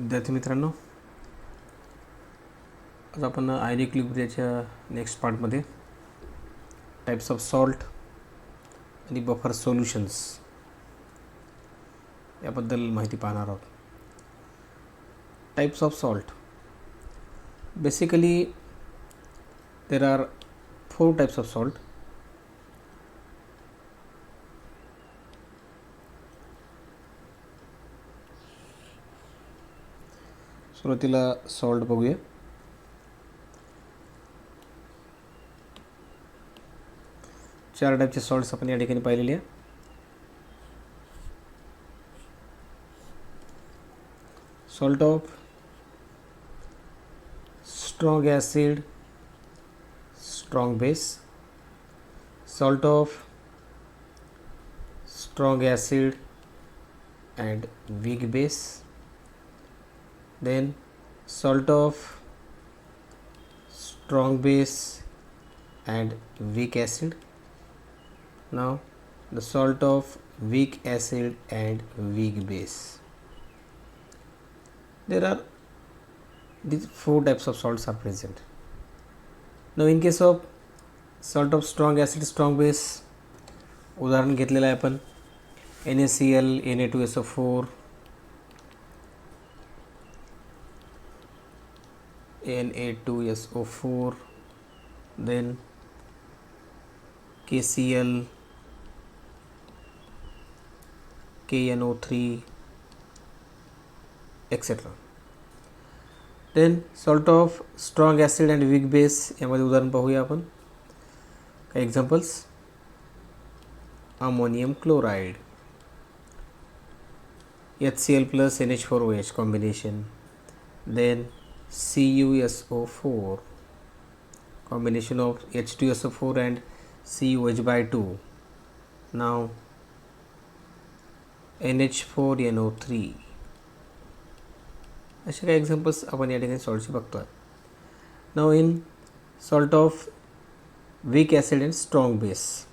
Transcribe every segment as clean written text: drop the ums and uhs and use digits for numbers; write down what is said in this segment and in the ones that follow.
विद्यार्थी मित्रांनो, आज आपण आयन इक्विलिब्रियाच्या नेक्स्ट पार्टमध्ये टाइप्स ऑफ सॉल्ट आणि बफर सोल्युशन्स याबद्दल माहिती पाहणार आहोत. Types of salt, basically there are 4 types of salt. सुरुवातीला सॉल्ट बघूया. चार टाईपचे सॉल्ट्स आपण या ठिकाणी पाहिलेले आहे. Salt of strong acid, strong base, salt of strong acid and weak base, then salt of strong base and weak acid. Now the salt of weak acid and weak base. There are these 4 types of salts are present. Now in case of salt of strong acid strong base उदाहरण घेतलेलं आहे आपण NaCl, Na2SO4, Na2SO4, then KCl, KNO3, etc. then salt of strong acid and weak base यामध्ये उदाहरण पाहूया आपण. काही examples: ammonium chloride, HCl plus NH4OH combination, then CuSO4, combination of H2SO4 and CuH2. Now NH4NO3. असे काही examples आपण या ठिकाणी सॉल्टचे बघतो. Now in salt of weak acid and strong base,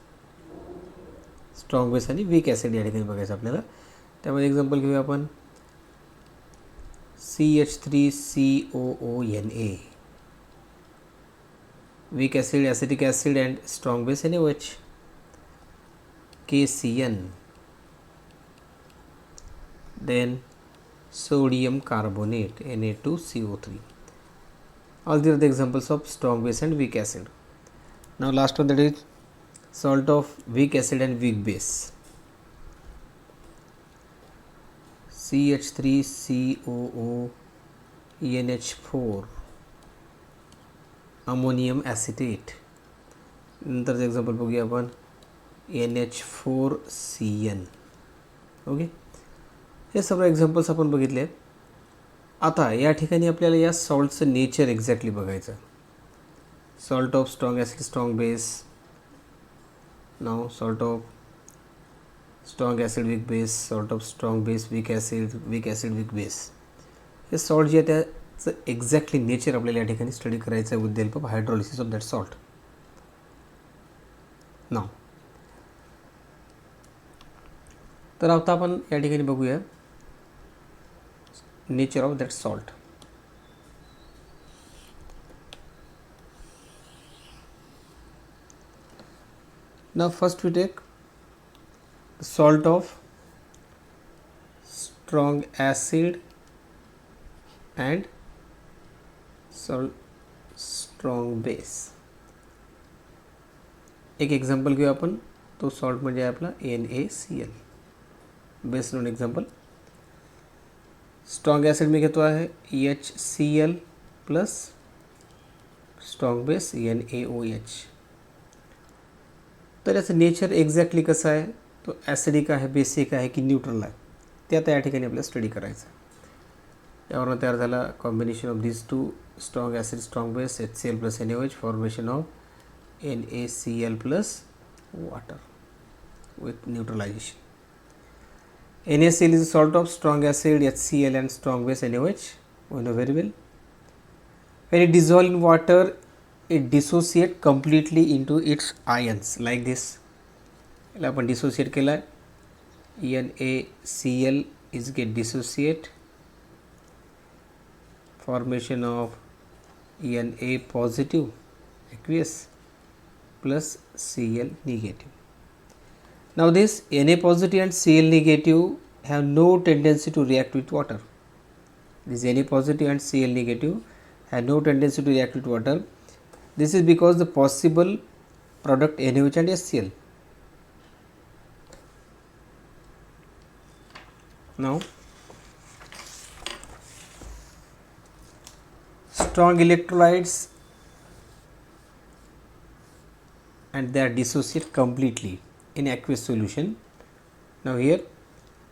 strong base आणि वीक ॲसिड या ठिकाणी बघायचं आपल्याला. त्यामध्ये एक्झाम्पल घेऊया आपण CH3COONA, week acid acetic acid and strong base NaOH. KCN, then sodium carbonate Na2CO3. All these are the examples of strong base and weak acid. Now last one, that is salt of weak acid and weak base. CH3COONH4, ammonium acetate. नंतरचं example बघूया आपण NH4CN. Okay, हे सर्व examples आपण बघितले. आता या ठिकाणी आपल्याला या सॉल्टचं नेचर एक्झॅक्टली बघायचं. salt of strong acid strong base, now salt of strong acid weak base, salt of strong base weak acid weak base. Hey salt जे आहे त्याचं एक्झॅक्टली नेचर आपल्याला या ठिकाणी स्टडी करायचं आहे with the help of hydrolysis of that salt. Now तर आता आपण या ठिकाणी बघूया nature of that salt. Now first we take salt of strong acid and strong base. एक एक्झाम्पल घेऊ आपण. तो सॉल्ट म्हणजे आपला NaCl. Base known example. Strong acid मी घेतो आहे HCl plus strong base NaOH. तर याचं नेचर एक्झॅक्टली कसं आहे, तो ॲसिडिक आहे, बेसिक आहे की न्यूट्रल आहे, ते आता या ठिकाणी आपल्याला स्टडी करायचं. यावरून तयार झाला combination of this two strong acid strong base HCl plus NaOH, formation of NaCl plus water with neutralisation. NaCl is a salt of strong acid HCl and strong base NaOH. We know very well. When it dissolves in water, it dissociate completely into its ions like this. याला आपण dissociate केला आहे. NaCl is get dissociate formation of Na positive aqueous plus Cl negative. Now this Na positive and Cl negative have no tendency to react with water. This Na positive and Cl negative have no tendency to react with water. This is because the possible product NaOH and HCl. Now strong electrolytes and they are dissociate completely in aqueous solution. Now here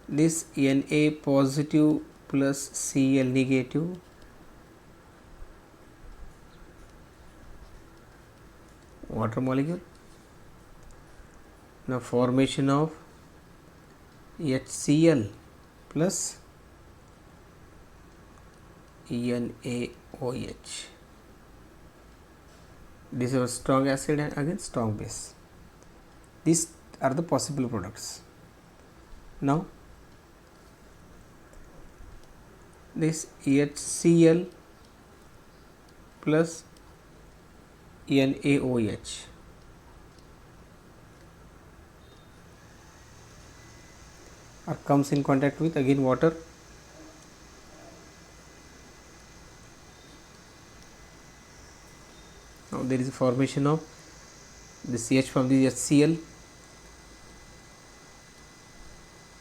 this Na positive plus Cl negative water molecule. Now formation of HCl plus NaOH. This is a strong acid and again strong base. These are the possible products. Now this HCl plus NaOH or comes in contact with again water. Now there is a formation of the CH from the HCl,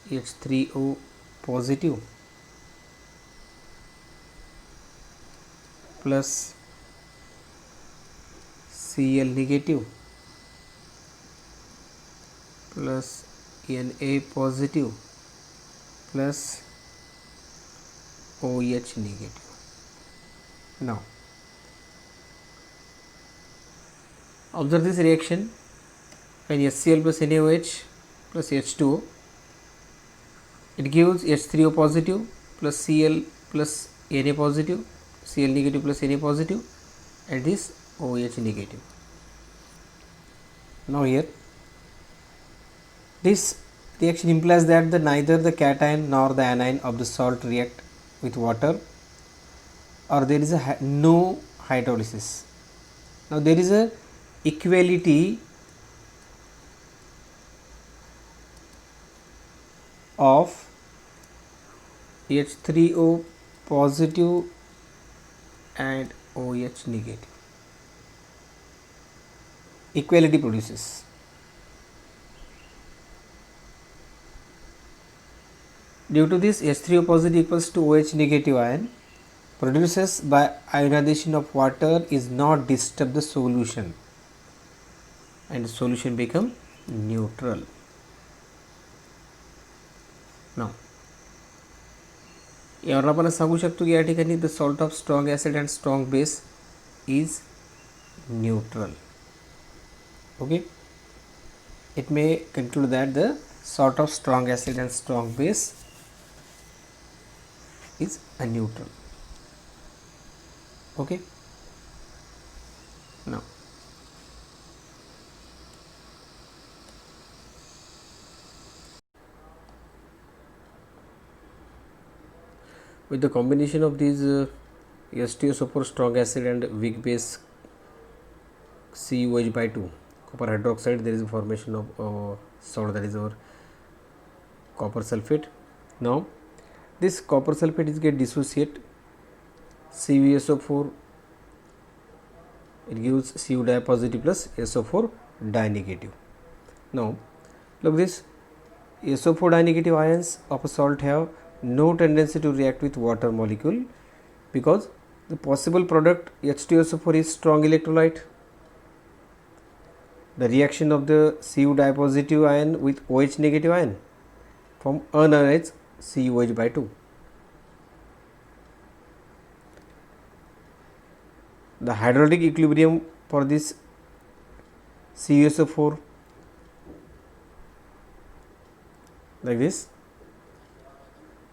H3O positive plus Cl negative plus Na positive plus OH negative. Now observe this reaction when HCl plus NaOH plus H2O, it gives H3O positive plus Cl plus Na positive, Cl negative plus Na positive and this OH negative. Now here this reaction implies that neither the cation nor the anion of the salt react with water or there is no hydrolysis. Now there is a equality of H3O positive and OH negative. Equality produces. Due to this, H3O positive equals to OH negative ion produces by ionization of water is not disturb the solution and the solution become neutral. Now यावर आपण सांगू शकतो की या ठिकाणी the salt of strong acid and strong base is neutral. Okay, it may conclude that the salt of strong acid and strong base is a neutral. Okay, now with the combination of these H2SO4 strong acid and weak base CuH by 2 copper hydroxide, there is a formation of salt, that is our copper sulfate. Now this copper sulfate is get dissociate CuSO4, it gives Cu di positive plus SO4 di negative. Now look, this SO4 di negative ions of a salt have no tendency to react with water molecule because the possible product H2SO4 is strong electrolyte. The reaction of the Cu di positive ion with OH negative ion from unionized CuH by 2. The hydrolytic equilibrium for this CuSO4 like this: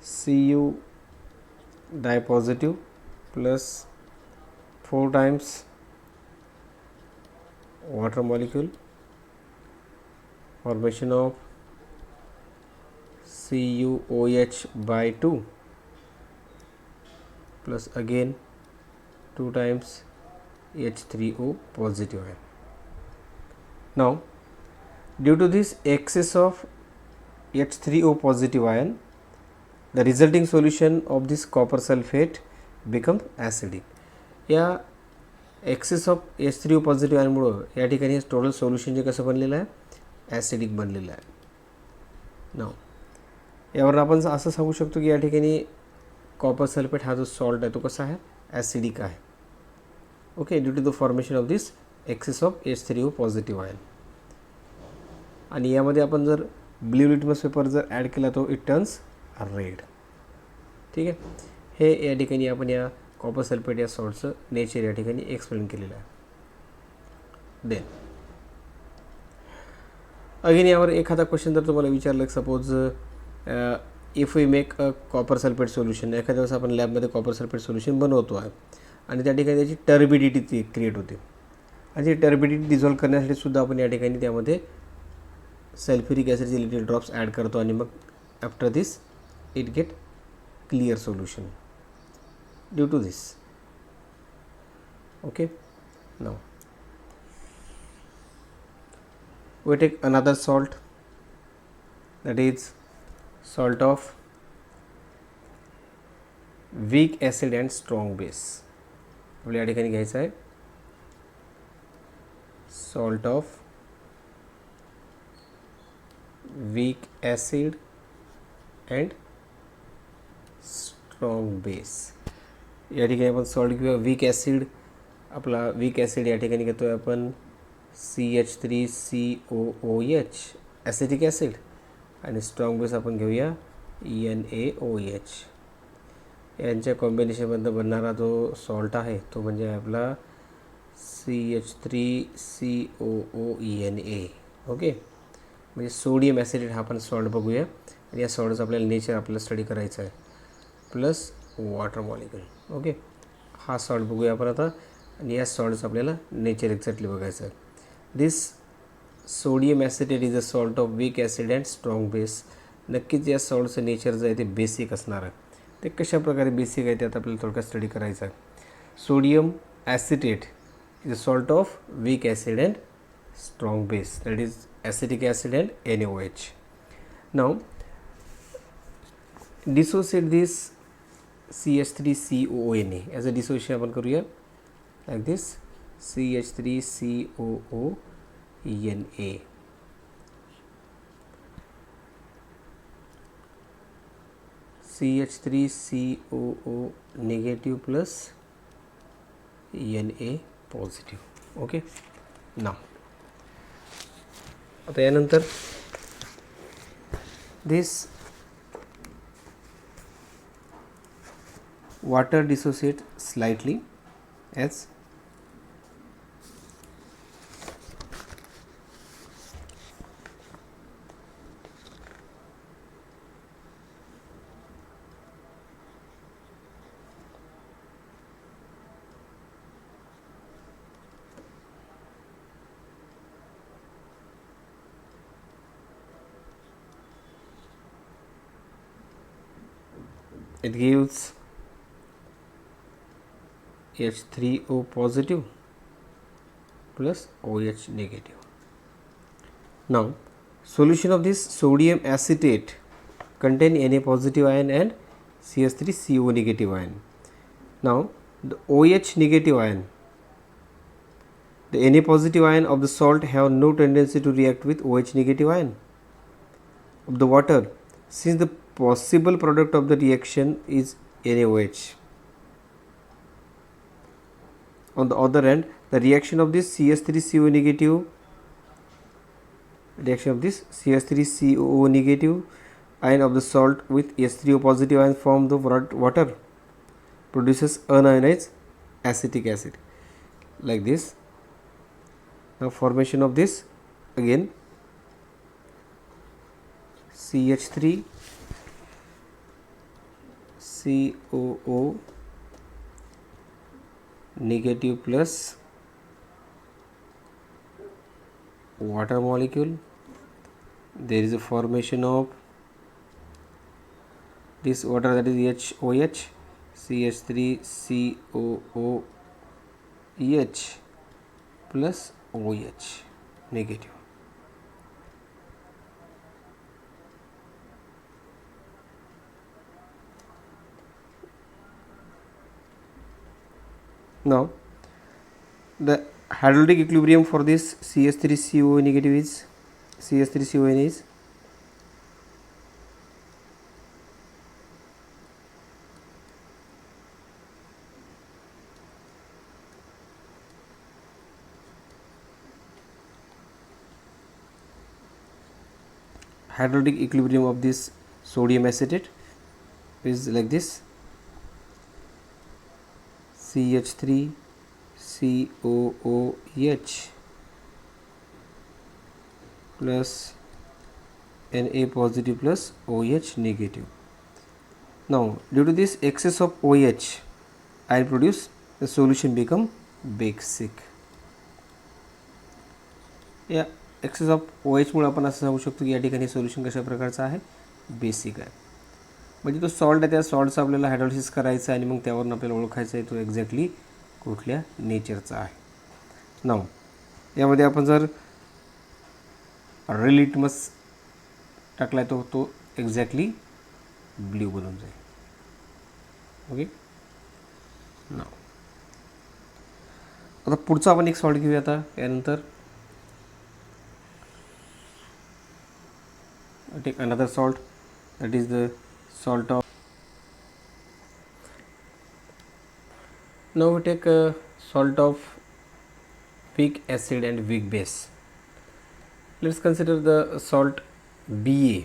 Cu di positive plus 4 times water molecule, formation of CuOH by 2 plus again 2 times H3O positive ion. Now due to this excess of H3O positive ion, the resulting solution of this copper sulfate becomes acidic. या access of H3O positive आयनमुळं या ठिकाणी total solution जे कसं बनलेलं आहे, acidic बनलेलं आहे. नाव यावर आपण असं सांगू शकतो की या ठिकाणी कॉपर सल्फेट हा जो सॉल्ट आहे तो कसा आहे, ॲसिडिक आहे. Okay, due to the formation of this excess of H3O positive ion. आणि यामध्ये आपण जर ब्ल्यू लिटमस पेपर जर ॲड केला तो इट टर्न्स रेड. ठीक आहे, हे या ठिकाणी आपण या कॉपर सल्फेट या सॉल्टचं नेचर या ठिकाणी एक्सप्लेन केलेलं आहे. देन अगेन यावर एखादा क्वेश्चन जर तुम्हाला विचारलं, suppose if we make a copper sulphate solution, एखाद्या वेळेस आपण लॅबमध्ये कॉपर सल्फेट सोल्युशन बनवतो आहे आणि त्या ठिकाणी त्याची टर्बिडिटी ती क्रिएट होते आणि ती टर्बिडिटी डिझॉल्व करण्यासाठी सुद्धा आपण या ठिकाणी त्यामध्ये सल्फ्युरिक ॲसिडचे लिटिल ड्रॉप्स ॲड करतो आणि मग after this it get clear solution due to this. Okay, now we take another salt, that is salt of weak acid and strong base. आपल्या या ठिकाणी घ्यायचं आहे salt of weak acid and strong base. या ठिकाणी आपण salt किंवा week acid, आपला वीक ॲसिड या ठिकाणी घेतो आहे आपण CH3COOH ॲसिटिक ॲसिड आणि स्ट्रॉंग बेस आपण घेऊया NaOH. यांच्या कॉम्बिनेशनमधनं बनणारा जो सॉल्ट आहे तो म्हणजे आपला CH3COONA. ओके, म्हणजे सोडियम ॲसिडेट हा आपण सॉल्ट बघूया आणि या सॉल्टचं आपल्याला नेचर आपल्याला स्टडी करायचं आहे प्लस वॉटर मॉलिक्युल. ओके, हा सॉल्ट बघूया आपण आता आणि या सॉल्टचं आपल्याला नेचर एक्झॅक्टली बघायचं आहे. This sodium acetate is a salt of weak acid and strong base. नक्कीच या सॉल्टचं नेचर जे आहे ते बेसिक असणार आहे. ते कशा प्रकारे बेसिक आहे ते आता आपल्याला थोडक्यात स्टडी करायचं आहे. Sodium acetate is a salt of weak acid and strong base, that is acetic acid and NaOH. Now dissociate this CH3COONA as a dissociation आपण करूया like this CH3COONA. CH3COO negative plus Na positive. Okay, now आता यानंतर this water dissociate slightly as it gives H3O positive plus OH negative. Now solution of this sodium acetate contain Na positive ion and CH3CO negative ion. Now the OH negative ion, the Na positive ion of the salt have no tendency to react with OH negative ion of the water, since the possible product of the reaction is NaOH. On the other hand, the reaction of this CH3CO negative ion of the salt with H3O positive ion from the water produces unionized acetic acid like this. Now formation of this again CH3COO negative plus water molecule. There is a formation of this water, that is HOH, CH3COO H plus OH negative. Now the hydrolytic equilibrium for this CH3CO negative is CH3CON is hydrolytic equilibrium of this sodium acetate is like this: CH3COOH plus Na positive plus OH negative. Now due to this excess of OH I produce, the solution become basic. या access of OH मुळे आपण असं सांगू शकतो की या ठिकाणी solution कशा प्रकारचं आहे, बेसिक आहे. म्हणजे तो सॉल्ट आहे, त्या सॉल्टचं आपल्याला हायड्रोलिसिस करायचं आहे आणि मग त्यावरून आपल्याला ओळखायचं आहे तो एक्झॅक्टली कुठल्या नेचरचा आहे. नाव यामध्ये आपण जर रिलिटमस टाकलाय तो एक्झॅक्टली ब्ल्यू बनून जाईल. ओके. नाव आता पुढचा आपण एक सॉल्ट घेऊया. आता यानंतर take another salt, that is the salt of. Now we take a salt of weak acid and weak base. Let's consider the salt Ba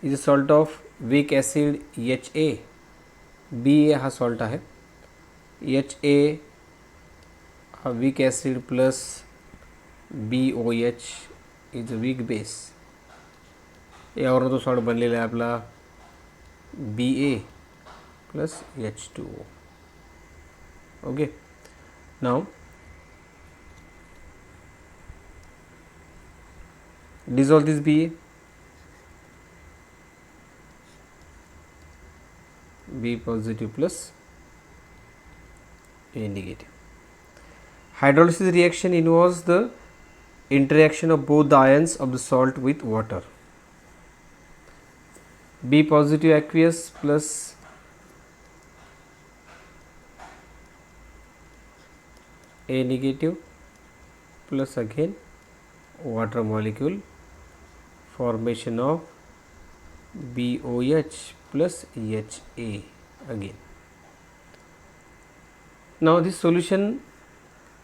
is a salt of weak acid Ha. Ba हा salt आहे. Ha हा weak acid plus BOH is a weak base. यावरून तो salt बनलेला आहे आपला Ba plus H2O. Okay. Now dissolve this Ba, B positive plus A negative. Hydrolysis reaction involves the interaction of both the ions of the salt with water. B positive aqueous plus A negative plus again water molecule, formation of BOH plus HA again. Now this solution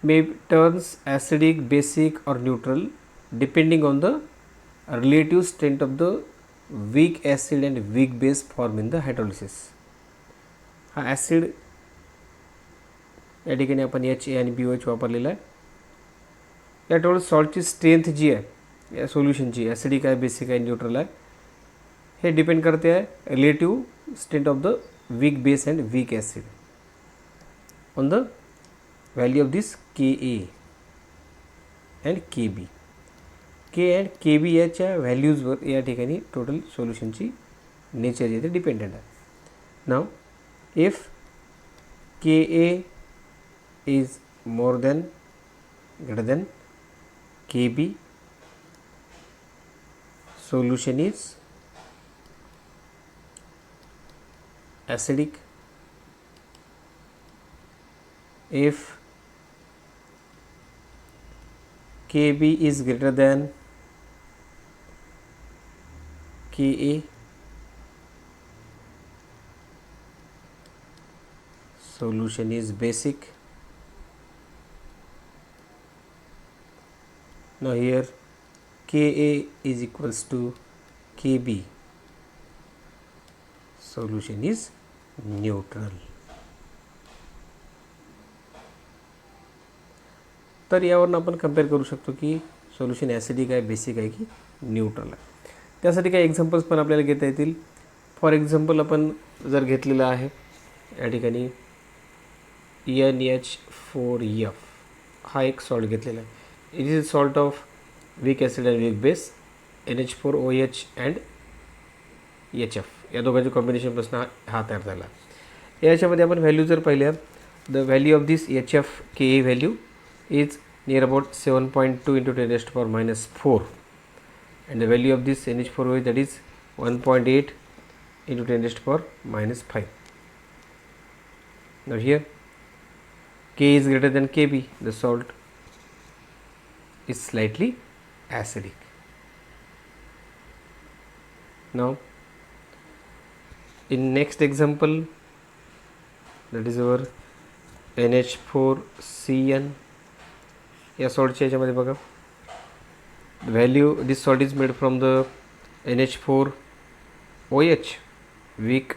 may turns acidic, basic or neutral depending on the relative strength of the weak acid and weak base formed in the hydrolysis. हा acid या ठिकाणी आपण HA आणि BOH वापरलेला आहे. या total सॉल्टची strength जी आहे या सोल्युशनची, ॲसिडिक आहे, बेसिक आहे, न्यूट्रल आहे, हे डिपेंड करते आहे relative strength of the week base and week acid on the value of this Ka and Kb. K and Kb याच्या व्हॅल्यूजवर या ठिकाणी टोटल सोल्युशनची नेचर जे ते डिपेंडेंट आहे. Now if Ka is more than greater than Kb, solution is acidic. If Kb is greater than Ka, solution is basic. Now here Ka is equals to Kb, solution is neutral. तर यावरून आपण compare करू शकतो की solution acidic आहे, basic आहे की neutral आहे. त्यासाठी काही एक्झाम्पल्स पण आपल्याला घेता येतील. फॉर एक्झाम्पल आपण जर घेतलेलं आहे या ठिकाणी NH4F हा एक सॉल्ट घेतलेला आहे. It is salt of weak acid and weak base NH4OH and HF या दोघांच्या कॉम्बिनेशनपासून हा तयार झाला. याच्यामध्ये आपण व्हॅल्यू जर पाहिल्या, the value of this HF-Ka value is near about 7.2 into 10⁻⁴, and the value of this NH4OH, that is 1.8 into 10⁻⁵. Now here K is greater than Kb, the salt is slightly acidic. Now in next example, that is our NH4Cn. या सॉल्टच्या याच्यामध्ये बघा, value this salt is made from the NH4OH, week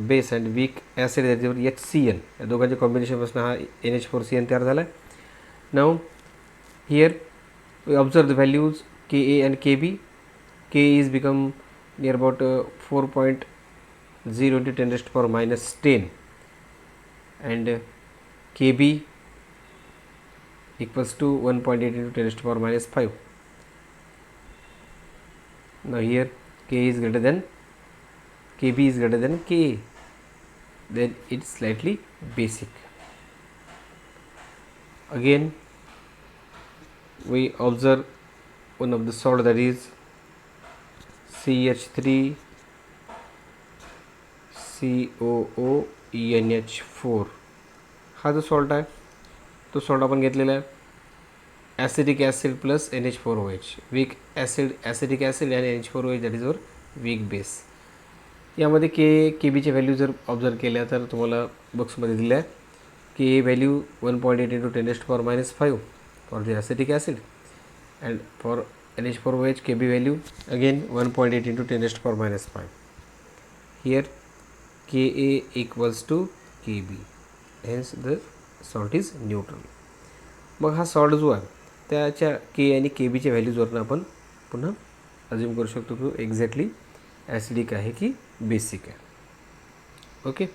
base and week acid त्याच्यावर HCl, या दोघांच्या कॉम्बिनेशनपासून हा NH4Cn तयार झाला आहे. Now here we observe the values Ka and Kb. K is become near about 4.0 into 10⁻⁻10 and Kb equals to 1.8 into 10⁻⁵. Now here K is greater than Kb is greater than Ka, then it's slightly basic. Again we observe one of the salt, that is CH3COONH4. हा जो salt आहे तो salt आपण घेतलेला आहे acidic acid plus NH4OH, week acid acidic acid आणि NH4OH, that is our weak base. यामध्ये Kbच्या value जर ऑब्झर्व केल्या तर तुम्हाला बॉक्समध्ये दिल्या आहे. Ka value 1.8 into 10⁻⁵ for the acidic acid, and for NH4OH Kb value again 1.8 into 10⁻⁵. Here Ka equals to Kb, hence the salt is neutral. मग हा salt जो आहे त्याच्या K आणि Kbच्या व्हॅल्यूजवरून आपण पुन्हा अज्युम करू शकतो की एक्झॅक्टली ॲसिडिक आहे की बेसिक आहे. Okay.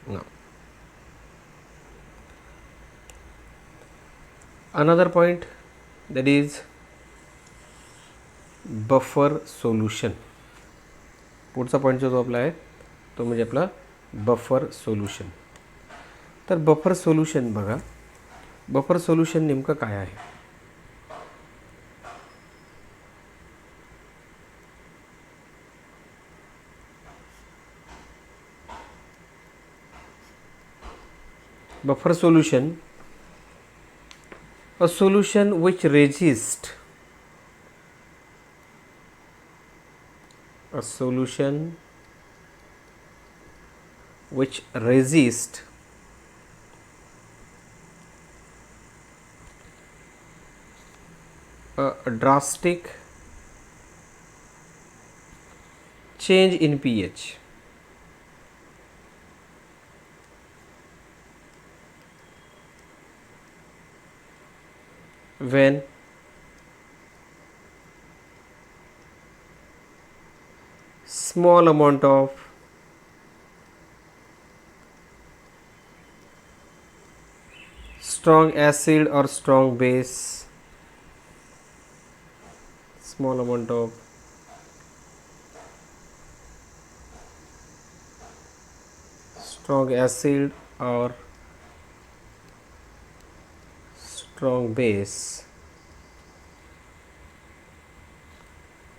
Now another point, that is buffer solution. पुढचा पॉईंट जो आपला आहे तो म्हणजे आपला बफर सोल्यूशन. तर बफर सोल्यूशन बघा, बफर सोल्यूशन नेमकं काय आहे? Buffer solution, a solution which resists a drastic change in pH. When small amount of strong acid or strong base, small amount of strong acid or strong base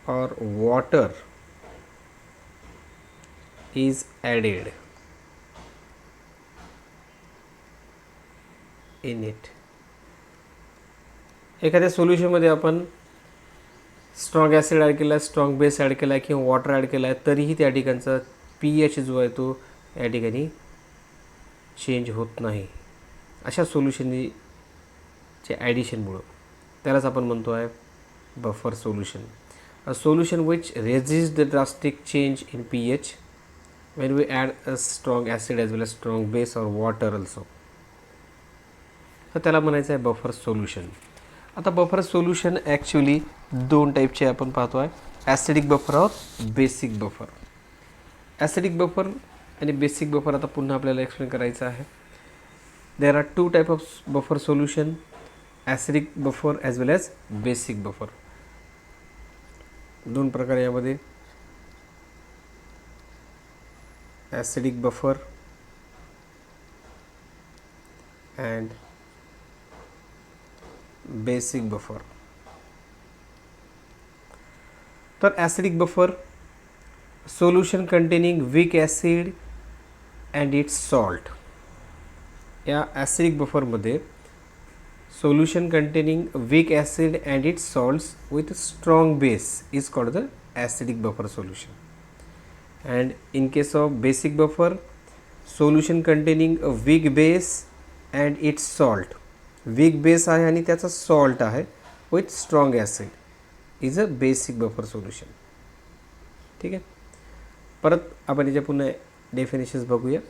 or water is added in it. एखाद्या सोल्युशनमध्ये आपण strong acid add केला आहे, strong base add केला आहे किंवा water add केला आहे, तरीही त्या ठिकाणचा pH जो आहे तो या ठिकाणी चेंज होत नाही. अशा सोल्युशनचे ॲडिशनमुळं त्यालाच आपण म्हणतो आहे buffer solution. A solution which resist the drastic change in pH when we add a strong acid as well as strong base or water also. तर त्याला म्हणायचं आहे बफर सोल्युशन. आता बफर सोल्युशन ॲक्च्युली दोन टाईपचे आपण पाहतो आहे, ॲसिडिक बफर और बेसिक बफर. ॲसिडिक बफर आणि बेसिक बफर आता पुन्हा आपल्याला एक्सप्लेन करायचं आहे. There are two type of buffer solution, acidic buffer as well as basic buffer. दोन प्रकार यामध्ये, acidic buffer and basic buffer. तर acidic buffer, solution containing weak acid and its salt. या ॲसिडिक बफरमध्ये solution containing weak acid and it's salts with strong base is called the acidic buffer solution. And in case of basic buffer, solution containing a weak base and its salt. weak base आहे आणि त्याचा salt आहे with strong acid is a basic buffer solution. ठीक आहे. परत आपण याच्या पुन्हा डेफिनेशन्स बघूया.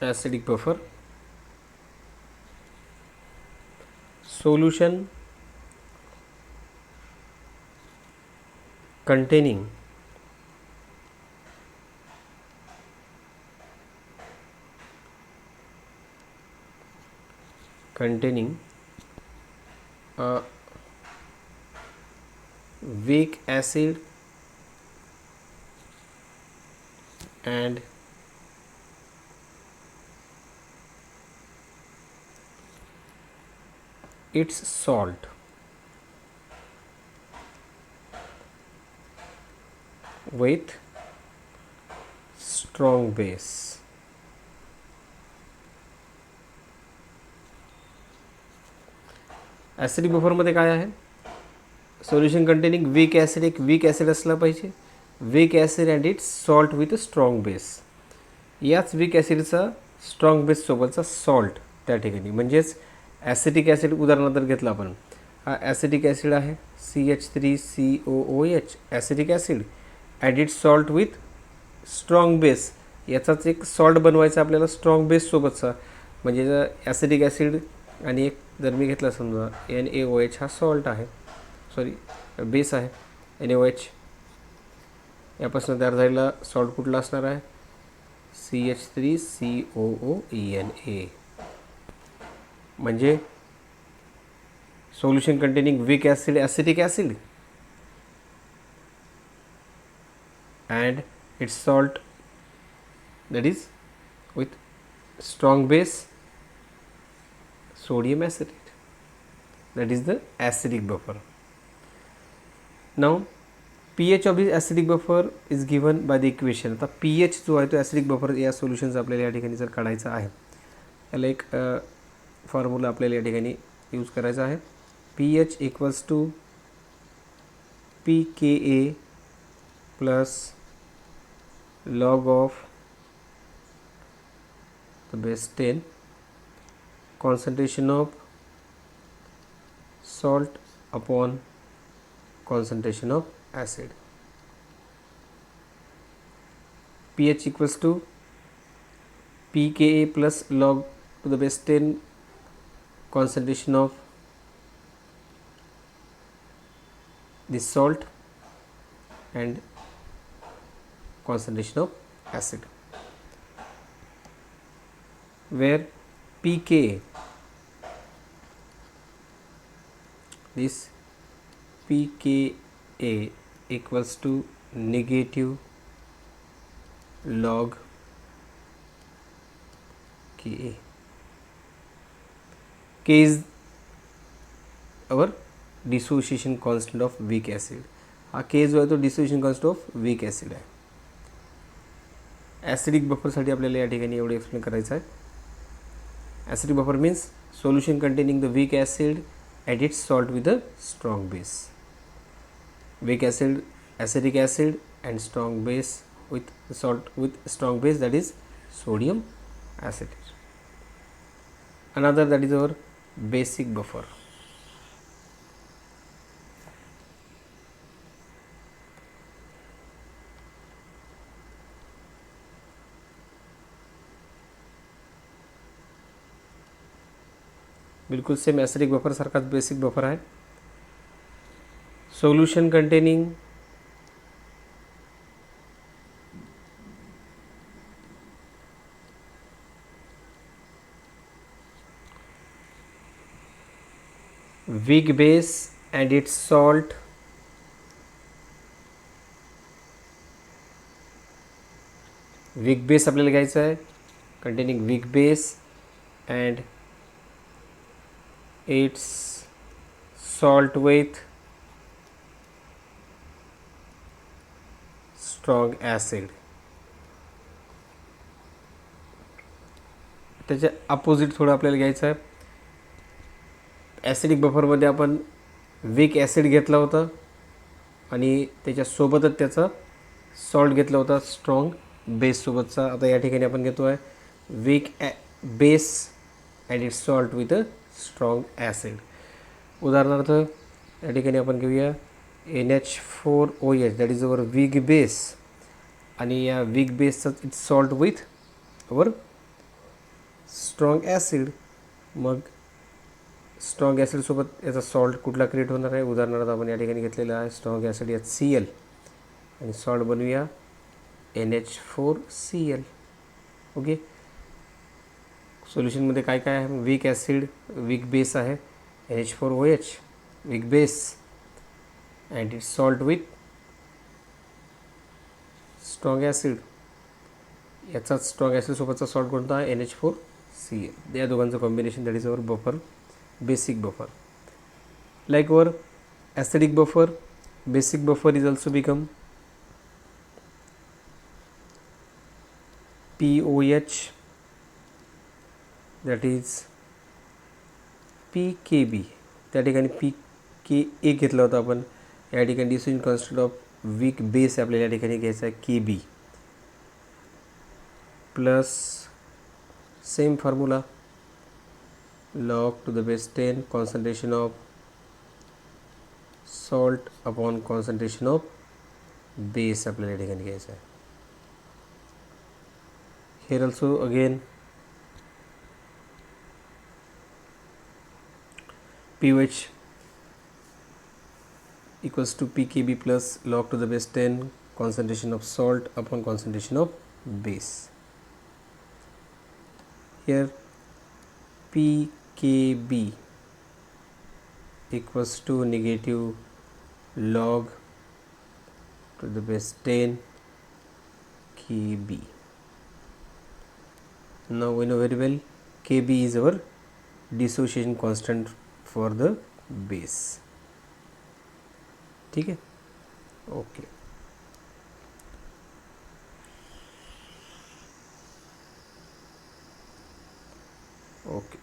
acidic buffer, solution containing a weak acid and its salt. With strong base. Acidic बफरमध्ये काय आहे? सोल्युशन कंटेनिंग वीक ॲसिड, एक वीक ॲसिड असला पाहिजे, weak acid and its salt with strong base. याच वीक ॲसिडचा स्ट्रॉंग बेस सोबतचा salt त्या ठिकाणी, म्हणजेच ॲसिटिक ॲसिड उदाहरणार्थ जर घेतला आपण, हा ॲसिटिक ॲसिड आहे CH3COOH acetic acid and its salt with strong base. याचाच एक सॉल्ट बनवायचा आपल्याला स्ट्रॉंग बेस सोबतचा, म्हणजे जर ॲसिटिक ॲसिड आणि एक जर मी घेतला समजा NaOH हा सॉल्ट आहे, सॉरी बेस आहे NaOH, यापासून तयार झालेला सॉल्ट कुठला असणार आहे CH3COOENA. म्हणजे solution containing weak acid acetic acid and its salt, that is with strong base sodium acetate, that is the acidic buffer. Now pH of this acidic buffer is given by the equation. आता pH जो आहे तो acidic buffer या सोल्युशनचा आपल्याला या ठिकाणी जर काढायचा आहे, याला एक फॉर्म्युला आपल्याला या ठिकाणी यूज करायचा आहे. pH equals to pKa plus log of the base 10 concentration of salt upon concentration of acid. pH equals to pKa plus log to the base 10 concentration of this salt and concentration of acid, where pK, this pKa equals to negative log Ka. K is our dissociation constant of weak acid. हा K जो आहे तो dissociation constant of weak acid आहे. Acidic बफरसाठी आपल्याला या ठिकाणी एवढं explain करायचं आहे. Acidic buffer means solution containing the week acid and its salt with a strong base. Week acid acidic acid and strong base with salt with strong base, that is sodium acetate. Another, that is our basic buffer. बिल्कुल same acidic buffer सारखाच basic buffer आहे. Solution containing weak base and its salt weak base आपल्याला घ्यायचा आहे containing weak base and its salt with strong acid. त्याच्या opposite थोडं आपल्याला घ्यायचं आहे. ॲसिडिक बफरमध्ये आपण वीक ॲसिड घेतला होता आणि त्याच्यासोबतच त्याचा सॉल्ट घेतला होता स्ट्रॉंग बेससोबतचा. आता या ठिकाणी आपण घेतो आहे weak base and its salt with a strong acid. उदाहरणार्थ या ठिकाणी आपण घेऊया NH4OH, that is our weak base, आणि या वीक बेसचा its salt with our strong acid. मग स्ट्रॉंग ॲसिडसोबत याचा सॉल्ट कुठला क्रिएट होणार आहे? उदाहरणार्थ आपण या ठिकाणी घेतलेला आहे स्ट्रॉंग ॲसिड HCl आणि सॉल्ट बनवूया NH4Cl. ओके, सोल्युशनमध्ये काय काय आहे? वीक ॲसिड, वीक बेस आहे NH4OH, week base and its salt with strong acid. याचाच स्ट्रॉंग ॲसिडसोबतचा सॉल्ट कोणता आहे? NH4Cl. या दोघांचं combination, that is our buffer, basic buffer. Like our acidic buffer, basic buffer is also become POH, that is PKB. त्या ठिकाणी PKA घेतला होता आपण. या ठिकाणी डिस्युजन कॉन्स्टंट ऑफ वीक बेस आपल्याला या ठिकाणी घ्यायचा आहे KB plus same formula log to the base 10 concentration of salt upon concentration of base आपल्याला या ठिकाणी घ्यायचं आहे. here also again pH equals to PKB plus log to the base 10 concentration of salt upon concentration of base. Here PKB equals to negative log to the base 10 KB. Now we know very well KB is our dissociation constant for the base. ठीक है, okay. Okay,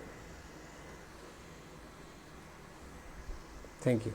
thank you.